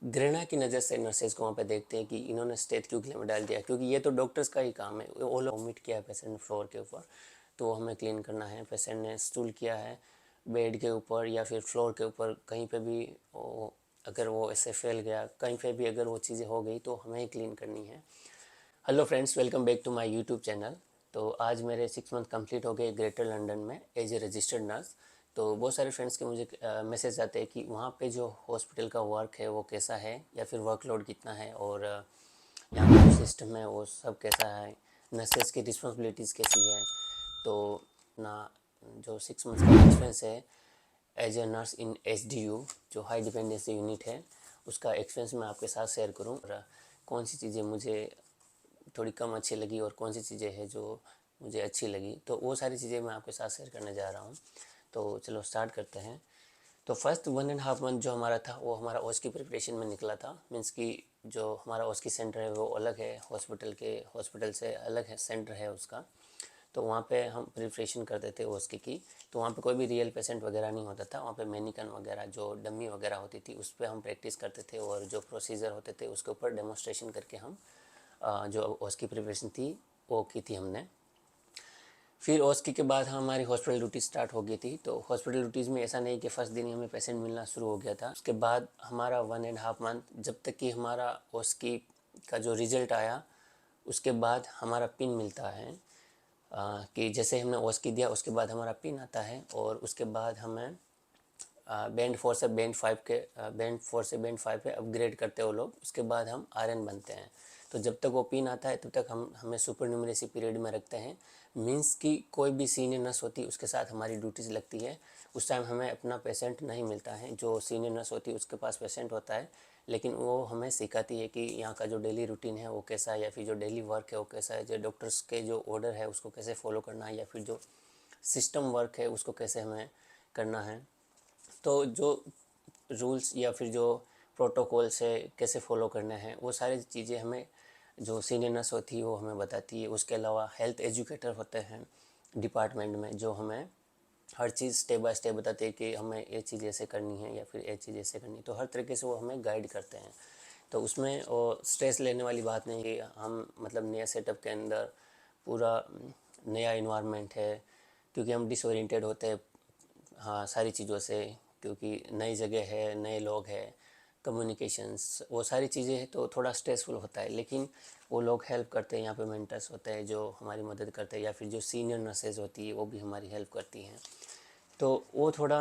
घृणा की नज़र से नर्सेज को वहाँ पे देखते हैं कि इन्होंने स्टेथ क्यों में डाल दिया, क्योंकि ये तो डॉक्टर्स का ही काम है। वो लोग वोमिट किया है पेशेंट फ्लोर के ऊपर, तो हमें क्लीन करना है। पेशेंट ने स्टूल किया है बेड के ऊपर या फिर फ्लोर के ऊपर, कहीं पे भी अगर वो ऐसे फैल गया, कहीं पे भी अगर वो चीज़ें हो गई तो हमें ही क्लीन करनी है। Hello friends, welcome back to my YouTube channel. तो आज मेरे 6 मंथ कंप्लीट हो गए ग्रेटर लंदन में एज ए रजिस्टर्ड नर्स। तो बहुत सारे फ्रेंड्स के मुझे मैसेज आते हैं कि वहाँ पे जो हॉस्पिटल का वर्क है वो कैसा है, या फिर वर्कलोड कितना है, और यहाँ का जो सिस्टम है वो सब कैसा है, नर्सेज की रिस्पॉन्सिबिलिटीज़ कैसी है। तो ना जो 6 मंथ्स का एक्सपीरियंस है as a nurse in SDU, जो हाई डिपेंडेंसी यूनिट है, उसका एक्सपीरियंस मैं आपके साथ शेयर करूँ, और कौन सी चीज़ें मुझे थोड़ी कम अच्छी लगी और कौन सी चीज़ें हैं जो मुझे अच्छी लगी, तो वो सारी चीज़ें मैं आपके साथ शेयर करने जा रहा हूँ। तो चलो स्टार्ट करते हैं। तो फर्स्ट 1.5 मंथ जो हमारा था वो हमारा ओस की प्रिपरेशन में निकला था। मीन्स कि जो हमारा ओस की सेंटर है वो अलग है, हॉस्पिटल से अलग है, सेंटर है उसका। तो वहाँ पे हम प्रिपरेशन करते थे ओस की। तो वहाँ पे कोई भी रियल पेशेंट वगैरह नहीं होता था। वहाँ पे मैनिकन वगैरह जो डमी वगैरह होती थी उस पर हम प्रैक्टिस करते थे, और जो प्रोसीजर होते थे उसके ऊपर डेमोस्ट्रेशन करके हम जो ओस की प्रिपरेशन थी वो की थी हमने। फिर ओस्की के बाद हमारी हॉस्पिटल ड्यूटी स्टार्ट हो गई थी। तो हॉस्पिटल ड्यूटीज़ में ऐसा नहीं कि फर्स्ट दिन ही हमें पेशेंट मिलना शुरू हो गया था। उसके बाद हमारा 1.5 मंथ, जब तक कि हमारा ओस्की का जो रिज़ल्ट आया उसके बाद हमारा पिन मिलता है। कि जैसे हमने ओस्की दिया उसके बाद हमारा पिन आता है, और उसके बाद हमें बैंड 4 से बैंड 5 पे अपग्रेड करते हैं वो लोग। उसके बाद हम आरएन बनते हैं। तो जब तक वो पिन आता है तब तक हमें सुपर न्यूमरेसी पीरियड में रखते हैं। मींस कि कोई भी सीनियर नर्स होती है उसके साथ हमारी ड्यूटीज़ लगती है। उस टाइम हमें अपना पेशेंट नहीं मिलता है। जो सीनियर नर्स होती है उसके पास पेशेंट होता है, लेकिन वो हमें सिखाती है कि यहाँ का जो डेली रूटीन है वो कैसा है, या फिर जो डेली वर्क है वो कैसा है, जो डॉक्टर्स के जो ऑर्डर है उसको कैसे फॉलो करना है, या फिर जो सिस्टम वर्क है उसको कैसे हमें करना है। तो जो रूल्स या फिर जो प्रोटोकॉल्स है कैसे फॉलो करना है, वो सारी चीज़ें हमें जो सीनियर नर्स होती है वो हमें बताती है। उसके अलावा हेल्थ एजुकेटर होते हैं डिपार्टमेंट में, जो हमें हर चीज़ स्टेप बाय स्टेप बताते हैं कि हमें ये चीज़ ऐसे करनी है या फिर ये चीज़ ऐसे करनी है। तो हर तरीके से वो हमें गाइड करते हैं। तो उसमें स्ट्रेस लेने वाली बात नहीं कि हम मतलब नया सेटअप के अंदर पूरा नया इन्वायरमेंट है, क्योंकि हम डिसोरिएंटेड होते हैं हाँ सारी चीज़ों से, क्योंकि नई जगह है, नए लोग हैं, कम्युनिकेशंस, वो सारी चीज़ें हैं, तो थोड़ा स्ट्रेसफुल होता है। लेकिन वो लोग हेल्प करते हैं, यहाँ पे मेंटर्स होते हैं जो हमारी मदद करते हैं, या फिर जो सीनियर नर्सेज होती है वो भी हमारी हेल्प करती हैं। तो वो थोड़ा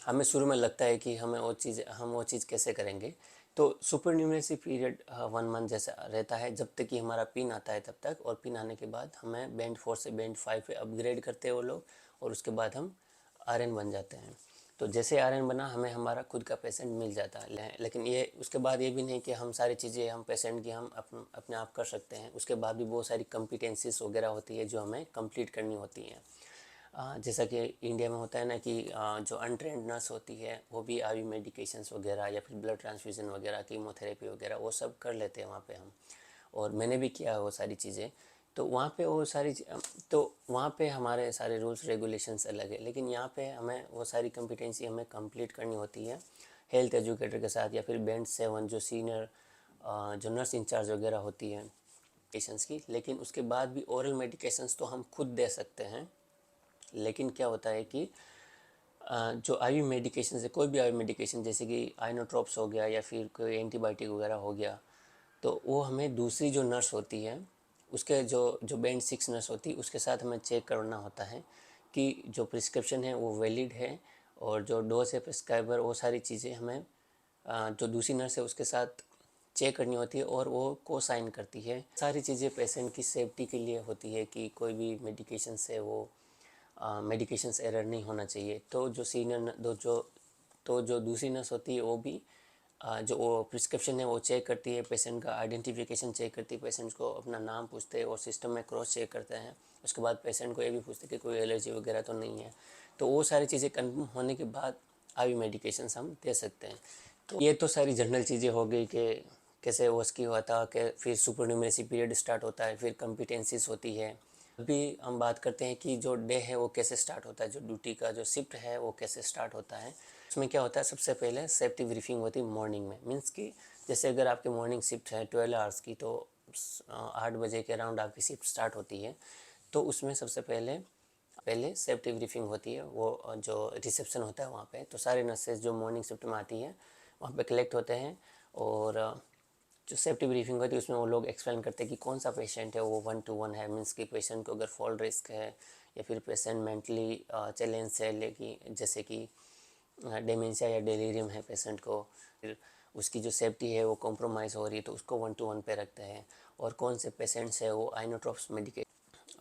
हमें शुरू में लगता है कि हम वो चीज़ कैसे करेंगे। तो सुपर न्यूमरेसी पीरियड 1 मंथ जैसा रहता है, जब तक कि हमारा पिन आता है तब तक। और पिन आने के बाद हमें बैंड 4 से बैंड 5 पे अपग्रेड करते हैं वो लोग, और उसके बाद हम आरएन बन जाते हैं। तो जैसे आरएन बना हमें हमारा खुद का पेशेंट मिल जाता है। लेकिन ये उसके बाद ये भी नहीं कि हम सारी चीज़ें हम पेशेंट की हम अपने आप कर सकते हैं। उसके बाद भी बहुत सारी कम्पिटेंसीज वगैरह होती है जो हमें कंप्लीट करनी होती हैं। जैसा कि इंडिया में होता है ना कि जो अनट्रेंड नर्स होती है वो भी आईवी मेडिकेशंस वगैरह या फिर ब्लड ट्रांसफ्यूज़न वगैरह, कीमोथेरेपी वगैरह वो सब कर लेते हैं वहाँ पे हम। और मैंने भी किया है वो सारी चीज़ें। तो वहाँ पे वो सारी तो वहाँ पे हमारे सारे रूल्स रेगुलेशंस अलग है, लेकिन यहाँ पे हमें वो सारी कम्पिटेंसी हमें कंप्लीट करनी होती है हेल्थ एजुकेटर के साथ, या फिर बैंड 7 जो सीनियर जो नर्स इंचार्ज वगैरह होती है पेशेंट्स की। लेकिन उसके बाद भी ओरल मेडिकेशंस तो हम खुद दे सकते हैं। लेकिन क्या होता है कि जो आईवी मेडिकेशन है, कोई भी आईवी मेडिकेशन जैसे कि आइनोट्रोप्स हो गया या फिर कोई एंटीबायोटिक वगैरह हो गया, तो वो हमें दूसरी जो नर्स होती है उसके जो जो बैंड 6 नर्स होती है उसके साथ हमें चेक करना होता है कि जो प्रिस्क्रिप्शन है वो वैलिड है, और जो डोज है प्रिस्क्राइबर, वो सारी चीज़ें हमें जो दूसरी नर्स है उसके साथ चेक करनी होती है, और वो को साइन करती है। सारी चीज़ें पेशेंट की सेफ्टी के लिए होती है कि कोई भी मेडिकेशन से वो मेडिकेशंस एरर नहीं होना चाहिए। तो जो सीनियर दो जो तो जो दूसरी नर्स होती है वो भी जो वो प्रिस्क्रिप्शन है वो चेक करती है, पेशेंट का आइडेंटिफिकेशन चेक करती है, पेशेंट को अपना नाम पूछते हैं और सिस्टम में क्रॉस चेक करते हैं। उसके बाद पेशेंट को ये भी पूछते हैं कि कोई एलर्जी वगैरह तो नहीं है। तो वो सारी चीज़ें कन्फर्म होने के बाद आईवी मेडिकेशंस हम दे सकते हैं। तो ये तो सारी जनरल चीज़ें हो गई कि कैसे वो उसकी हुआ था, कि फिर सुपर न्यूमेरेसी पीरियड स्टार्ट होता है, फिर कम्पिटेंसीज होती है। अभी हम बात करते हैं कि जो डे है वो कैसे स्टार्ट होता है, जो ड्यूटी का जो शिफ्ट है वो कैसे स्टार्ट होता है। उसमें क्या होता है, सबसे पहले सेफ्टी ब्रीफिंग होती है मॉर्निंग में। मीन्स कि जैसे अगर आपकी मॉर्निंग शिफ्ट है 12 आवर्स की, तो 8 बजे के अराउंड आपकी शिफ्ट स्टार्ट होती है। तो उसमें सबसे पहले सेफ्टी ब्रीफिंग होती है, वो जो रिसेप्शन होता है वहाँ पे। तो सारे नर्सेज जो मॉर्निंग शिफ्ट में आती है वहाँ पे कलेक्ट होते हैं, और जो सेफ्टी ब्रीफिंग होती है उसमें वो लोग एक्सप्लेन करते हैं कि कौन सा पेशेंट है वो 1-to-1 है। मीन्स कि पेशेंट को अगर फॉल रिस्क है, या फिर पेशेंट मेंटली चैलेंज है, लेकिन जैसे कि डेमेंशिया या डेलीरियम है पेशेंट को, फिर उसकी जो सेफ्टी है वो कॉम्प्रोमाइज़ हो रही है, तो उसको 1-to-1 पे रखते हैं। और कौन से पेशेंट्स है वो आइनोट्रोप्स मेडिकेट,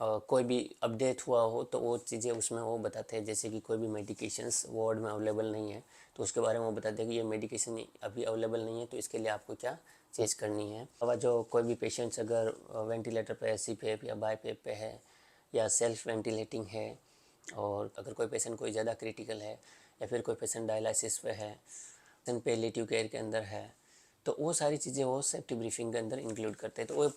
कोई भी अपडेट हुआ हो तो वो चीज़ें उसमें वो बताते हैं। जैसे कि कोई भी मेडिकेशंस वार्ड में अवेलेबल नहीं है तो उसके बारे में वो बताते हैं कि ये मेडिकेशन अभी अवेलेबल नहीं है, तो इसके लिए आपको क्या चीज़ करनी है। और जो कोई भी पेशेंट्स अगर वेंटिलेटर पे है, सीपीएप या बाईपेप पे है, या सेल्फ वेंटिलेटिंग है, और अगर कोई पेशेंट कोई ज़्यादा क्रिटिकल है, या फिर कोई पेशेंट डायलिसिस पे है, पेशेंट पैलिएटिव केयर के अंदर है, तो वो सारी चीज़ें वो सेफ्टी ब्रीफिंग के अंदर इंक्लूड करते हैं। तो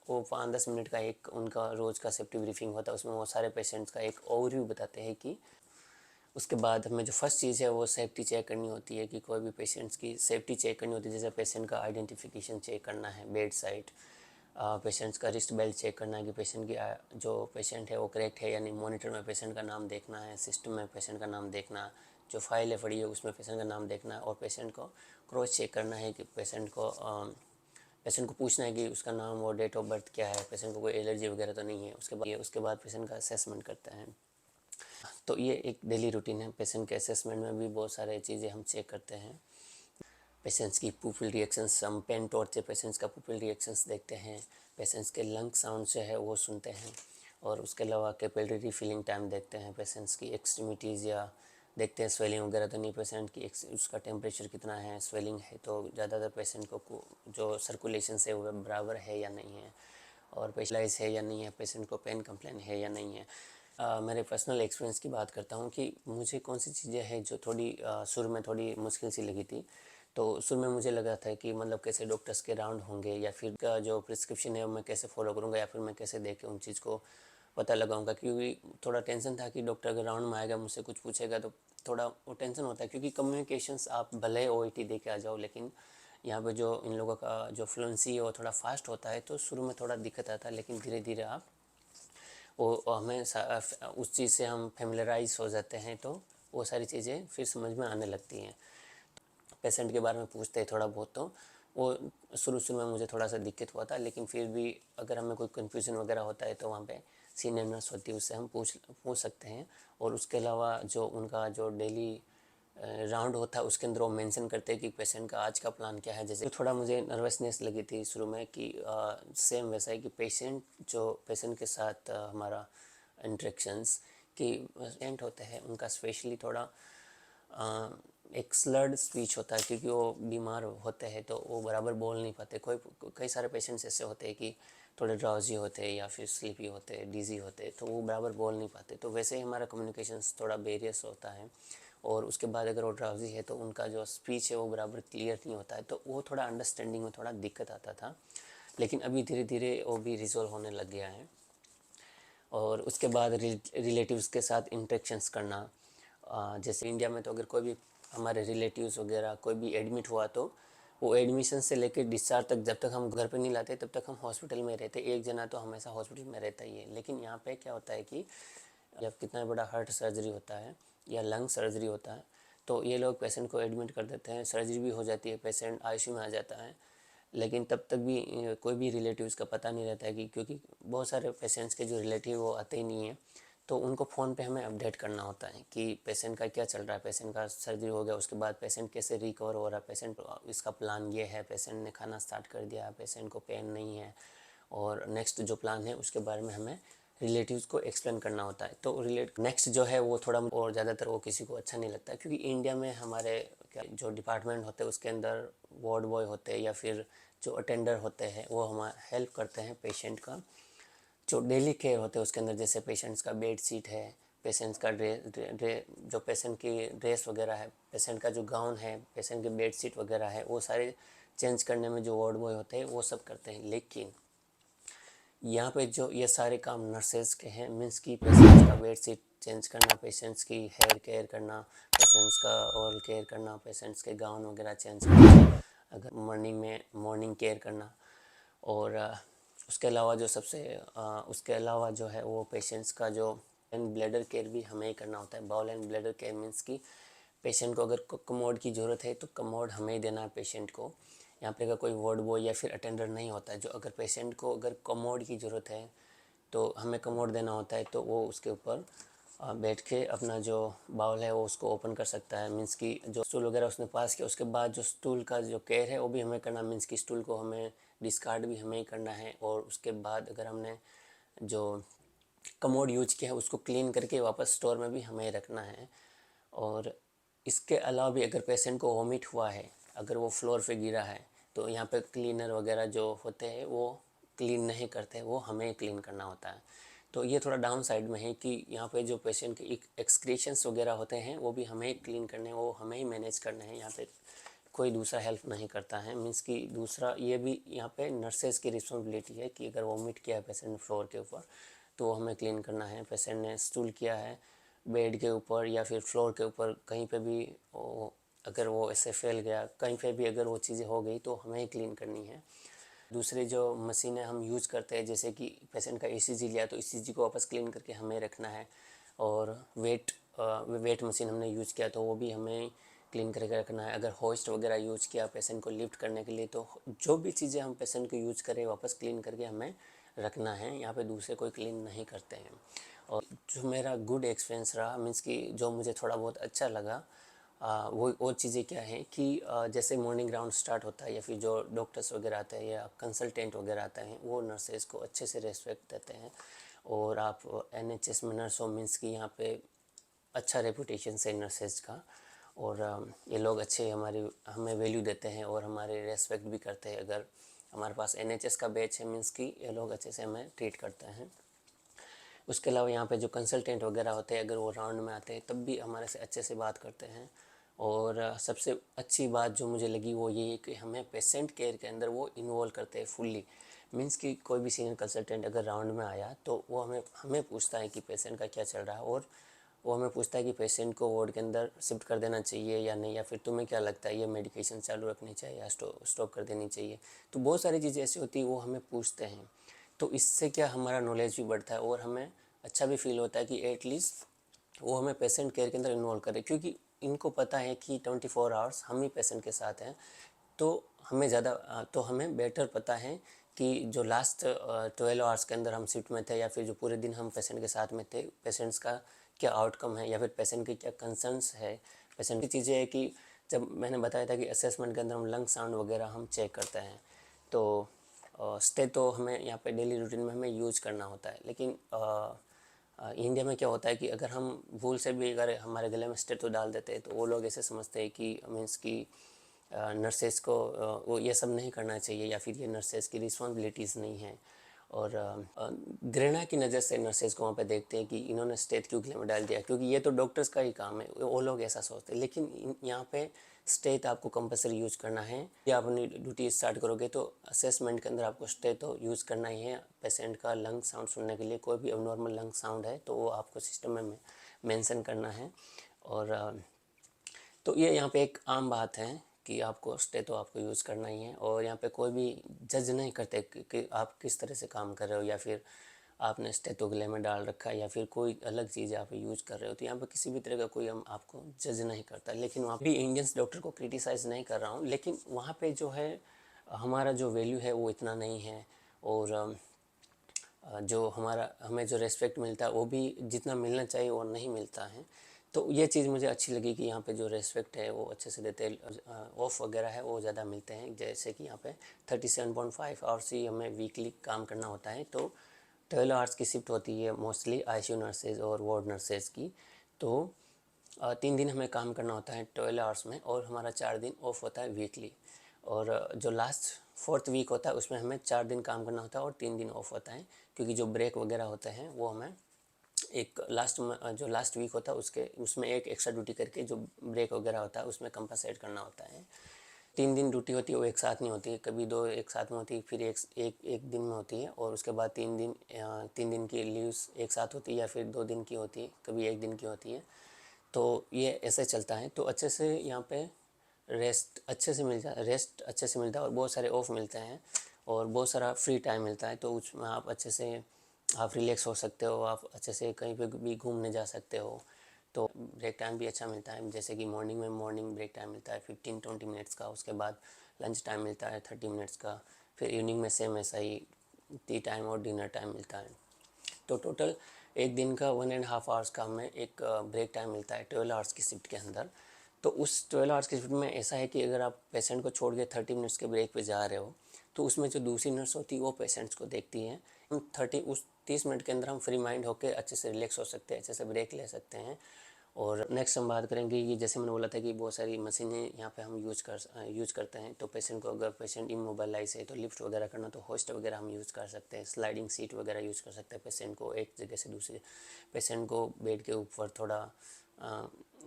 वो 5-10 मिनट का एक उनका रोज़ का सेफ्टी ब्रीफिंग होता है। उसमें वो सारे पेशेंट्स का एक ओवरव्यू बताते हैं कि उसके बाद हमें जो फर्स्ट चीज़ है वो सेफ्टी चेक करनी होती है, कि कोई भी पेशेंट्स की सेफ्टी चेक करनी होती है। जैसे पेशेंट का आइडेंटिफिकेशन चेक करना है बेड साइड, पेशेंट्स का रिस्ट बेल्ट चेक करना है कि पेशेंट की जो पेशेंट है वो करेक्ट है, यानी मॉनिटर में पेशेंट का नाम देखना है, सिस्टम में पेशेंट का नाम देखना, जो फाइल है पड़ी है उसमें पेशेंट का नाम देखना है, और पेशेंट को क्रॉस चेक करना है कि पेशेंट को पूछना है कि उसका नाम और डेट ऑफ बर्थ क्या है, पेशेंट को कोई एलर्जी वगैरह तो नहीं है। उसके बाद पेशेंट का असेसमेंट करते हैं। तो ये एक डेली रूटीन है। पेशेंट के असेसमेंट में भी बहुत सारे चीज़ें हम चेक करते हैं। पेशेंट्स की पुपिल रिएक्शंस, हम पेन टॉर्च से पेशेंट्स का पुपिल रिएक्शंस देखते हैं। पेशेंट्स के लंग साउंड से है वो सुनते हैं, और उसके अलावा कैपिलरी फिलिंग टाइम देखते हैं। पेशेंट्स की एक्सट्रीमिटीज़ या देखते हैं स्वेलिंग वगैरह तो नहीं, पेशेंट की उसका टेम्परेचर कितना है, स्वेलिंग है तो ज़्यादातर पेशेंट को जो सर्कुलेशन है वो बराबर है या नहीं है, और पेशलाइज है या नहीं है, पेशेंट को पेन कंप्लेन है या नहीं है। मेरे पर्सनल एक्सपीरियंस की बात करता हूँ कि मुझे कौन सी चीज़ें हैं जो थोड़ी शुरू में थोड़ी मुश्किल सी लगी थी। तो शुरू में मुझे लगा था कि मतलब कैसे डॉक्टर्स के राउंड होंगे, या फिर का जो प्रिस्क्रिप्शन है मैं कैसे फॉलो करूँगा, या फिर मैं कैसे देख के उन चीज़ को पता लगाऊंगा। क्योंकि थोड़ा टेंशन था कि डॉक्टर अगर राउंड में आएगा मुझसे कुछ पूछेगा तो थोड़ा वो टेंशन होता है। क्योंकि कम्युनिकेशंस आप भले ओईटी दे के आ जाओ, लेकिन यहाँ पे जो इन लोगों का जो फ्लुएंसी है वो थोड़ा फास्ट होता है, तो शुरू में थोड़ा दिक्कत आता है, लेकिन धीरे धीरे आप वो हमें उस चीज़ से हम फेमिलराइज हो जाते हैं, तो वो सारी चीज़ें फिर समझ में आने लगती हैं। पेशेंट के बारे में पूछते हैं थोड़ा बहुत, तो वो शुरू में मुझे थोड़ा सा दिक्कत हुआ था, लेकिन फिर भी अगर हमें कोई कन्फ्यूज़न वगैरह होता है तो वहाँ पे सीनियर नर्स होती है, उससे हम पूछ सकते हैं। और उसके अलावा जो उनका जो डेली राउंड होता है उसके अंदर वो मेंशन करते हैं कि पेशेंट का आज का प्लान क्या है। जैसे थोड़ा मुझे नर्वसनेस लगी थी शुरू में कि सेम वैसा है कि पेशेंट के साथ हमारा इंटरेक्शंस कि पेशेंट होते हैं उनका स्पेशली थोड़ा एक स्लर्ड स्पीच होता है, क्योंकि वो बीमार होते हैं तो वो बराबर बोल नहीं पाते। कई सारे पेशेंट्स ऐसे होते हैं कि थोड़े ड्राउजी होते हैं, या फिर स्लीपी होते हैं, डिजी होते हैं, तो वो बराबर बोल नहीं पाते। तो वैसे ही हमारा कम्युनिकेशंस थोड़ा वेरियस होता है। और उसके बाद अगर वो ड्राउजी है तो उनका जो स्पीच है वो बराबर क्लियर नहीं होता है, तो वो थोड़ा अंडरस्टैंडिंग में थोड़ा दिक्कत आता था। लेकिन अभी धीरे धीरे वो भी रिजॉल्व होने लग गया है। और उसके बाद रिलेटिव्स के साथ इंटरेक्शंस करना, जैसे इंडिया में तो अगर कोई भी हमारे रिलेटिव्स वगैरह कोई भी एडमिट हुआ तो वो एडमिशन से लेकर डिस्चार्ज तक जब तक हम घर पे नहीं लाते तब तक हम हॉस्पिटल में रहते। एक जना तो हमेशा हॉस्पिटल में रहता ही है। लेकिन यहाँ पे क्या होता है कि जब कितना बड़ा हार्ट सर्जरी होता है या लंग सर्जरी होता है, तो ये लोग पेशेंट को एडमिट कर देते हैं, सर्जरी भी हो जाती है, पेशेंट आईसीयू में आ जाता है, लेकिन तब तक भी कोई भी रिलेटिव्स का पता नहीं रहता है कि, क्योंकि बहुत सारे पेशेंट्स के जो रिलेटिव वो आते ही नहीं हैं, तो उनको फ़ोन पे हमें अपडेट करना होता है कि पेशेंट का क्या चल रहा है, पेशेंट का सर्जरी हो गया उसके बाद पेशेंट कैसे रिकवर हो रहा है, पेशेंट इसका प्लान ये है, पेशेंट ने खाना स्टार्ट कर दिया, पेशेंट को पेन नहीं है, और नेक्स्ट जो प्लान है उसके बारे में हमें रिलेटिव्स को एक्सप्लेन करना होता है। तो नेक्स्ट जो है वो थोड़ा, और ज़्यादातर वो किसी को अच्छा नहीं लगता है, क्योंकि इंडिया में हमारे क्या जो डिपार्टमेंट होते हैं उसके अंदर वार्ड बॉय होते हैं या फिर जो अटेंडर होते हैं वो हमारा हेल्प करते हैं पेशेंट का जो डेली केयर होते हैं उसके अंदर। जैसे पेशेंट्स का बेड सीट है, पेशेंट्स का जो पेशेंट की ड्रेस वगैरह है, पेशेंट का जो गाउन है, पेशेंट की बेड सीट वगैरह है, वो सारे चेंज करने में जो वार्ड बॉय होते हैं वो सब करते हैं। लेकिन यहाँ पे जो ये सारे काम नर्सेज के हैं, मीन्स की पेशेंट्स का बेड सीट चेंज करना, पेशेंट्स की हेयर केयर करना, पेशेंट्स का ओरल केयर करना, पेशेंट्स के गाउन वगैरह चेंज करना, अगर मॉर्निंग में मॉर्निंग केयर करना। और उसके अलावा उसके अलावा जो है वो पेशेंट्स का जो एंड ब्लैडर केयर भी हमें ही करना होता है। Bowel and bladder care means कि पेशेंट को अगर कमोड की ज़रूरत है तो कमोड हमें ही देना है पेशेंट को। यहाँ पे अगर कोई वार्ड बॉय या फिर अटेंडर नहीं होता है, जो अगर पेशेंट को अगर कमोड की ज़रूरत है तो हमें कमोड देना होता है, तो वो उसके ऊपर बैठ के अपना जो बाउल है वो उसको ओपन कर सकता है। मीन्स कि जो स्टूल वगैरह उसने पास किया उसके बाद जो स्टूल का जो केयर है वो भी हमें करना, मीन्स कि स्टूल को हमें डिस्कार्ड भी हमें ही करना है। और उसके बाद अगर हमने जो कमोड यूज किया है उसको क्लीन करके वापस स्टोर में भी हमें रखना है। और इसके अलावा भी अगर पेशेंट को वॉमिट हुआ है, अगर वो फ्लोर पे गिरा है, तो यहाँ पे क्लीनर वगैरह जो होते हैं वो क्लीन नहीं करते, वो हमें क्लीन करना होता है। तो ये थोड़ा डाउन साइड में है कि यहाँ पे जो पेशेंट के एक्सक्रीशंस वगैरह होते हैं वो भी हमें क्लीन करने हैं, वो हमें ही मैनेज करने हैं। यहाँ पे कोई दूसरा हेल्प नहीं करता है। मीन्स कि दूसरा ये भी यहाँ पे नर्सेज की रिस्पॉन्सिबिलिटी है कि अगर वॉमिट किया है पेशेंट फ्लोर के ऊपर तो वो हमें क्लीन करना है। पेशेंट ने स्टूल किया है बेड के ऊपर या फिर फ्लोर के ऊपर, कहीं पे भी अगर वो ऐसे फैल गया, कहीं पे भी अगर वो चीज़ें हो गई तो हमें ही क्लीन करनी है। दूसरे जो मशीनें हम यूज़ करते हैं, जैसे कि पेशेंट का ईसीजी लिया तो ईसीजी को वापस क्लीन करके हमें रखना है। और वेट मशीन हमने यूज़ किया तो वो भी हमें क्लीन करके रखना है। अगर होस्ट वगैरह यूज़ किया पेशेंट को लिफ्ट करने के लिए, तो जो भी चीज़ें हम पेशेंट को यूज़ करें वापस क्लीन करके हमें रखना है। यहाँ पे दूसरे कोई क्लीन नहीं करते हैं। और जो मेरा गुड एक्सपीरियंस रहा, मीन्स कि जो मुझे थोड़ा बहुत अच्छा लगा, वो चीज़ें क्या हैं कि जैसे मॉर्निंग राउंड स्टार्ट होता है या फिर जो डॉक्टर्स वगैरह आते हैं या कंसल्टेंट वगैरह आते हैं, वो नर्सेज को अच्छे से रेस्पेक्ट देते हैं। और आप एनएचएस में नर्स हो मीन्स कि यहाँ पे अच्छा रेपुटेशन है नर्सेज का। और ये लोग अच्छे हमें वैल्यू देते हैं और हमारे रेस्पेक्ट भी करते हैं। अगर हमारे पास एनएचएस का बैच है मीन्स कि ये लोग अच्छे से हमें ट्रीट करते हैं। उसके अलावा यहाँ पे जो कंसल्टेंट वगैरह होते हैं, अगर वो राउंड में आते हैं तब भी हमारे से अच्छे से बात करते हैं। और सबसे अच्छी बात जो मुझे लगी वो ये है कि हमें पेशेंट केयर के अंदर वो इन्वॉल्व करते हैं फुल्ली। मीन्स कि कोई भी सीनियर कंसल्टेंट अगर राउंड में आया तो वो हमें पूछता है कि पेशेंट का क्या चल रहा है, और वो हमें पूछता है कि पेशेंट को वार्ड के अंदर शिफ्ट कर देना चाहिए या नहीं, या फिर तुम्हें क्या लगता है ये मेडिकेशन चालू रखनी चाहिए या स्टॉप कर देनी चाहिए। तो बहुत सारी चीज़ें ऐसी होती है वो हमें पूछते हैं। तो इससे क्या हमारा नॉलेज भी बढ़ता है और हमें अच्छा भी फील होता है कि एटलीस्ट वो हमें पेशेंट केयर के अंदर इन्वॉल्व करें, क्योंकि इनको पता है कि 24 आवर्स हम ही पेशेंट के साथ हैं। तो तो हमें बेटर पता है कि जो लास्ट 12 आवर्स के अंदर हम शिफ्ट में थे या फिर जो पूरे दिन हम पेशेंट के साथ में थे, पेशेंट्स का क्या आउटकम है या फिर पेशेंट की क्या कंसर्न्स है। पेशेंट की चीज़ें है कि जब मैंने बताया था कि असेसमेंट के अंदर हम लंग साउंड वगैरह हम चेक करते हैं, तो स्टे तो हमें यहाँ पे डेली रूटीन में हमें यूज करना होता है। लेकिन इंडिया में क्या होता है कि अगर हम भूल से भी अगर हमारे गले में स्टेटो डाल देते हैं तो वो लोग ऐसे समझते हैं कि मीन्स कि नर्सेस को वो ये सब नहीं करना चाहिए या फिर ये नर्सेस की रिस्पॉन्सिबिलिटीज़ नहीं है। और घृणा की नज़र से नर्सेज को वहाँ पे देखते हैं कि इन्होंने स्टेट क्यों गले में डाल दिया, क्योंकि ये तो डॉक्टर्स का ही काम है, वो लोग ऐसा सोचते हैं। लेकिन यहाँ पे स्टेट आपको कंपलसरी यूज़ करना है। या आप अपनी ड्यूटी स्टार्ट करोगे तो असेसमेंट के अंदर आपको स्टे तो यूज़ करना ही है। पेशेंट का लंग साउंड सुनने के लिए कोई भी अबनॉर्मल लंग साउंड है तो वो आपको सिस्टम में मेंशन करना है। और तो ये यहाँ पे एक आम बात है कि आपको स्टे तो आपको यूज़ करना ही है। और यहाँ पे कोई भी जज नहीं करते कि आप किस तरह से काम कर रहे हो या फिर आपने स्टेटो गले में डाल रखा है या फिर कोई अलग चीज़ आप यूज़ कर रहे हो। तो यहाँ पे किसी भी तरह का कोई हम आपको जज नहीं करता। लेकिन वहाँ भी इंडियंस डॉक्टर को क्रिटिसाइज़ नहीं कर रहा हूँ, लेकिन वहाँ पे जो है हमारा जो वैल्यू है वो इतना नहीं है। और जो हमें जो रेस्पेक्ट मिलता है वो भी जितना मिलना चाहिए वो नहीं मिलता है। तो ये चीज़ मुझे अच्छी लगी कि यहाँ पे जो रेस्पेक्ट है वो अच्छे से देते हैं। ऑफ वगैरह है वो ज़्यादा मिलते हैं, जैसे कि यहाँ पे 37.5 आवर्स ही हमें वीकली काम करना होता है। तो 12 आवर्स की शिफ्ट होती है मोस्टली आईसीयू नर्सेज और वार्ड नर्सेज की। तो 3 दिन हमें काम करना होता है 12 आवर्स में, और हमारा 4 दिन ऑफ होता है वीकली। और जो लास्ट 4th वीक होता है उसमें हमें 4 दिन काम करना होता है और 3 दिन ऑफ होता है, क्योंकि जो ब्रेक वगैरह होते हैं वो हमें जो लास्ट वीक होता है उसमें एक एक्स्ट्रा ड्यूटी करके जो ब्रेक वगैरह होता है उसमें कंपनसेट करना होता है। 3 दिन ड्यूटी होती है वो एक साथ नहीं होती है, कभी 2 एक साथ में होती है, फिर एक दिन में होती है, और उसके बाद 3 दिन की लीव्स एक साथ होती है, या फिर 2 दिन की होती है, कभी 1 दिन की होती है। तो ये ऐसे चलता है। तो अच्छे से यहाँ पे रेस्ट अच्छे से मिलता है, और बहुत सारे ऑफ मिलते हैं, और बहुत सारा फ्री टाइम मिलता है। तो उसमें आप अच्छे से आप रिलैक्स हो सकते हो, आप अच्छे से कहीं पे भी घूमने जा सकते हो। तो ब्रेक टाइम भी अच्छा मिलता है, जैसे कि मॉर्निंग ब्रेक टाइम मिलता है 15-20 मिनट्स का, उसके बाद लंच टाइम मिलता है 30 मिनट्स का, फिर इवनिंग में सेम ऐसा ही टी टाइम और डिनर टाइम मिलता है। तो टोटल एक दिन का 1.5 आवर्स का हमें एक ब्रेक टाइम मिलता है 12 आवर्स की शिफ्ट के अंदर। तो उस 12 आवर्स की शिफ्ट में ऐसा है कि अगर आप पेशेंट को छोड़ के 30 मिनट्स के ब्रेक पे जा रहे हो, तो उसमें जो दूसरी नर्स होती है वो पेशेंट्स को देखती है। हम 30 मिनट के अंदर हम फ्री माइंड होकर अच्छे से रिलैक्स हो सकते हैं, अच्छे से ब्रेक ले सकते हैं। और नेक्स्ट हम बात करेंगे, ये जैसे मैंने बोला था कि बहुत सारी मशीनें यहाँ पे हम यूज़ करते हैं। तो पेशेंट को, अगर पेशेंट इमोबाइलाइज है तो लिफ्ट वगैरह करना, तो होस्ट वगैरह हम यूज़ कर सकते हैं, स्लाइडिंग सीट वगैरह यूज़ कर सकते हैं। पेशेंट को एक जगह से दूसरे, पेशेंट को बेड के ऊपर थोड़ा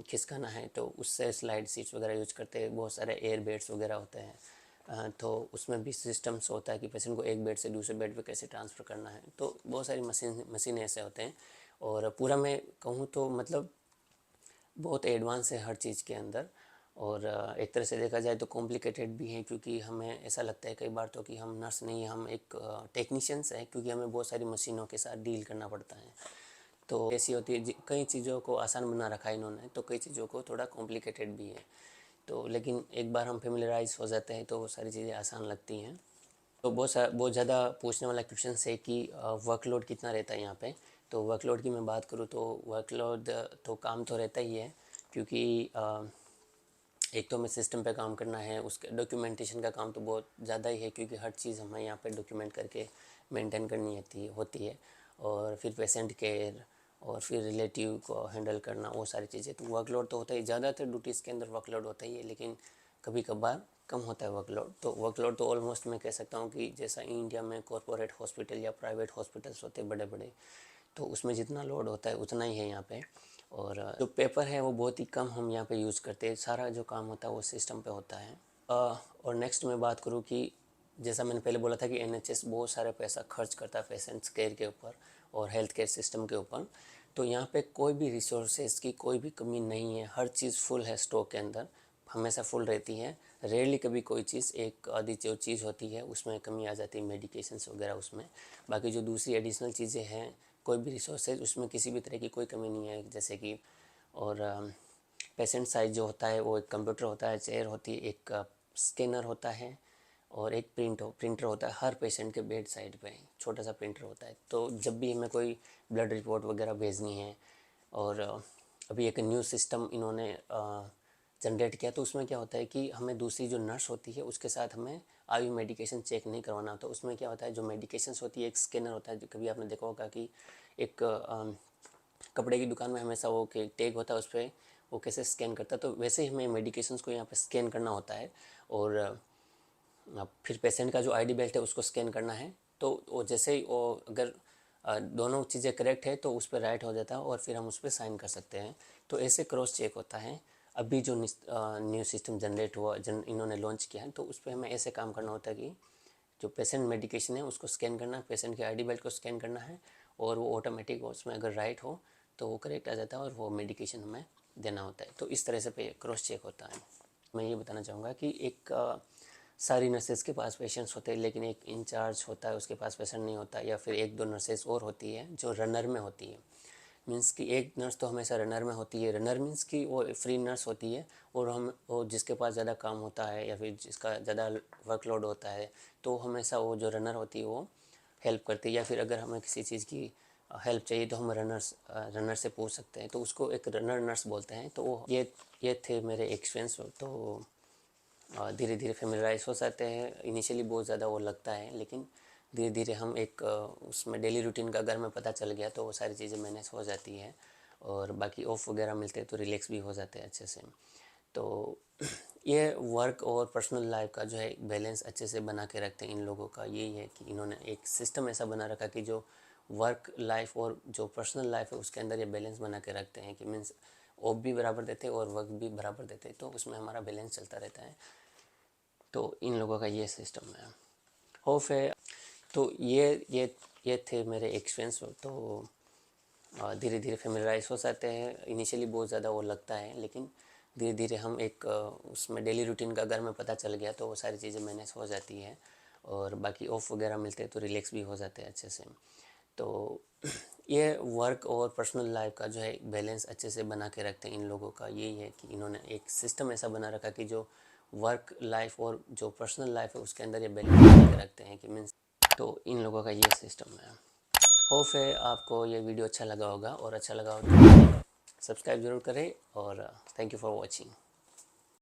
खिसकाना है तो उससे स्लाइड सीट्स वगैरह यूज़ करते हैं। बहुत सारे एयर बेड्स वगैरह होते हैं, तो उसमें भी सिस्टम्स होता है कि पेशेंट को एक बेड से दूसरे बेड पे कैसे ट्रांसफ़र करना है। तो बहुत सारी मशीनें ऐसे होते हैं। और पूरा मैं कहूँ तो मतलब बहुत एडवांस है हर चीज़ के अंदर। और एक तरह से देखा जाए तो कॉम्प्लिकेटेड भी है, क्योंकि हमें ऐसा लगता है कई बार तो कि हम नर्स नहीं, हम एक टेक्नीशियंस हैं, क्योंकि हमें बहुत सारी मशीनों के साथ डील करना पड़ता है। तो ऐसी होती है, कई चीज़ों को आसान बना रखा है इन्होंने, तो कई चीज़ों को थोड़ा कॉम्प्लिकेटेड भी है। तो लेकिन एक बार हम फेमिलराइज हो जाते हैं तो वो सारी चीज़ें आसान लगती हैं। तो बहुत ज़्यादा पूछने वाला क्वेश्चन है कि वर्कलोड कितना रहता है यहाँ पे। तो वर्कलोड की मैं बात करूँ तो वर्कलोड तो काम तो रहता ही है, क्योंकि एक तो हमें सिस्टम पे काम करना है, उसके डॉक्यूमेंटेशन का काम तो बहुत ज़्यादा ही है, क्योंकि हर चीज़ हमें यहाँ पे डॉक्यूमेंट करके मेंटेन करनी होती है। और फिर पेशेंट केयर, और फिर रिलेटिव को हैंडल करना, वो सारी चीज़ें। तो वर्कलोड तो होता ही, ज़्यादातर ड्यूटीज़ के अंदर वर्कलोड होता ही है, लेकिन कभी कभार कम होता है वर्कलोड। तो वर्कलोड तो ऑलमोस्ट मैं कह सकता हूँ कि जैसा इंडिया में कॉरपोरेट हॉस्पिटल या प्राइवेट हॉस्पिटल्स होते हैं बड़े बड़े, तो उसमें जितना लोड होता है उतना ही है यहाँ पे। और जो पेपर है वो बहुत ही कम हम यहाँ पे यूज़ करते हैं, सारा जो काम होता है वो सिस्टम पे होता है। और नेक्स्ट मैं बात करूँ कि जैसा मैंने पहले बोला था कि एनएचएस बहुत सारा पैसा खर्च करता है पेशेंट्स केयर के ऊपर और हेल्थ केयर सिस्टम के ऊपर। तो यहाँ पे कोई भी रिसोर्सेज की कोई भी कमी नहीं है, हर चीज़ फुल है स्टॉक के अंदर, हमेशा फुल रहती है। रेयरली कभी कोई चीज़, एक आधी जो चीज़ होती है उसमें कमी आ जाती है, मेडिकेशंस वगैरह उसमें। बाकी जो दूसरी एडिशनल चीज़ें हैं, कोई भी रिसोर्सेज, उसमें किसी भी तरह की कोई कमी नहीं है। जैसे कि और पेशेंट साइज जो होता है वो एक कंप्यूटर होता है, चेयर होती है, एक स्कैनर होता है, और एक प्रिंटर होता है हर पेशेंट के बेड साइड पे, छोटा सा प्रिंटर होता है। तो जब भी हमें कोई ब्लड रिपोर्ट वगैरह भेजनी है, और अभी एक न्यू सिस्टम इन्होंने जनरेट किया, तो उसमें क्या होता है कि हमें दूसरी जो नर्स होती है उसके साथ हमें आयु मेडिकेशन चेक नहीं करवाना होता। उसमें क्या होता है, जो मेडिकेशंस होती है, एक स्कैनर होता है, जो कभी आपने देखा होगा कि एक कपड़े की दुकान में हमेशा वो टैग होता है उस पर, वो कैसे स्कैन करता है, तो वैसे ही हमें मेडिकेशंस को यहाँ पे स्कैन करना होता है। और फिर पेशेंट का जो आईडी बेल्ट है उसको स्कैन करना है। तो वो जैसे ही वो अगर दोनों चीज़ें करेक्ट है तो उस पर राइट हो जाता है, और फिर हम उस पर साइन कर सकते हैं। तो ऐसे क्रॉस चेक होता है। अभी जो न्यू सिस्टम जनरेट हुआ, इन्होंने लॉन्च किया है, तो उस पर हमें ऐसे काम करना होता है कि जो पेशेंट मेडिकेशन है उसको स्कैन करना है, पेशेंट के आईडी बेल्ट को स्कैन करना है, और वो ऑटोमेटिक उसमें अगर राइट हो तो वो करेक्ट आ जाता है, और वो मेडिकेशन हमें देना होता है। तो इस तरह से क्रॉस चेक होता है। मैं ये बताना चाहूँगा कि एक सारी नर्सेज़ के पास पेशेंट्स होते हैं, लेकिन एक इंचार्ज होता है उसके पास पेशेंट नहीं होता, या फिर एक दो नर्सेज़ और होती है जो रनर में होती है। मीन्स कि एक नर्स तो हमेशा रनर में होती है। रनर मीन्स कि वो फ्री नर्स होती है, और हम वो जिसके पास ज़्यादा काम होता है या फिर जिसका ज़्यादा वर्कलोड होता है, तो हमेशा वो जो रनर होती है वो हेल्प करती है। या फिर अगर हमें किसी चीज़ की हेल्प चाहिए तो हम रनर से पूछ सकते हैं, तो उसको एक रनर नर्स बोलते हैं। तो वो ये थे मेरे एक्सपीरियंस। तो धीरे धीरे फेमिलराइज हो जाते हैं। इनिशियली बहुत ज़्यादा वो लगता है, लेकिन धीरे धीरे हम एक उसमें डेली रूटीन का अगर हमें पता चल गया तो वो सारी चीज़ें मैनेज हो जाती है, और बाकी ऑफ वगैरह मिलते हैं तो रिलैक्स भी हो जाते हैं अच्छे से। तो ये वर्क और पर्सनल लाइफ का जो है बैलेंस अच्छे से बना के रखते हैं इन लोगों का। यही है कि इन्होंने एक सिस्टम ऐसा बना रखा कि जो वर्क लाइफ और जो पर्सनल लाइफ है उसके अंदर ये बैलेंस बना के रखते हैं, कि मीन्स ऑफ भी बराबर देते हैं और वर्क भी बराबर देते हैं, तो उसमें हमारा बैलेंस चलता रहता है। तो इन लोगों का ये सिस्टम है। होप है। तो ये थे मेरे एक्सपीरियंस। तो धीरे धीरे फेमिलराइज हो जाते हैं। इनिशियली बहुत ज़्यादा वो लगता है, लेकिन धीरे धीरे हम एक उसमें डेली रूटीन का अगर हमें पता चल गया तो वो सारी चीज़ें मैनेज हो जाती है, और बाकी ऑफ वगैरह मिलते हैं तो रिलैक्स भी हो जाते हैं अच्छे से। तो ये वर्क और पर्सनल लाइफ का जो है बैलेंस अच्छे से बना के रखते हैं इन लोगों का। यही है कि इन्होंने एक सिस्टम ऐसा बना रखा कि जो वर्क लाइफ और जो पर्सनल लाइफ है उसके अंदर ये बैलेंस बना के रखते हैं कि मीन्स, तो इन लोगों का ये सिस्टम है। होप है आपको ये वीडियो अच्छा लगा होगा, और अच्छा लगा हो तो सब्सक्राइब ज़रूर करें, और थैंक यू फॉर वॉचिंग।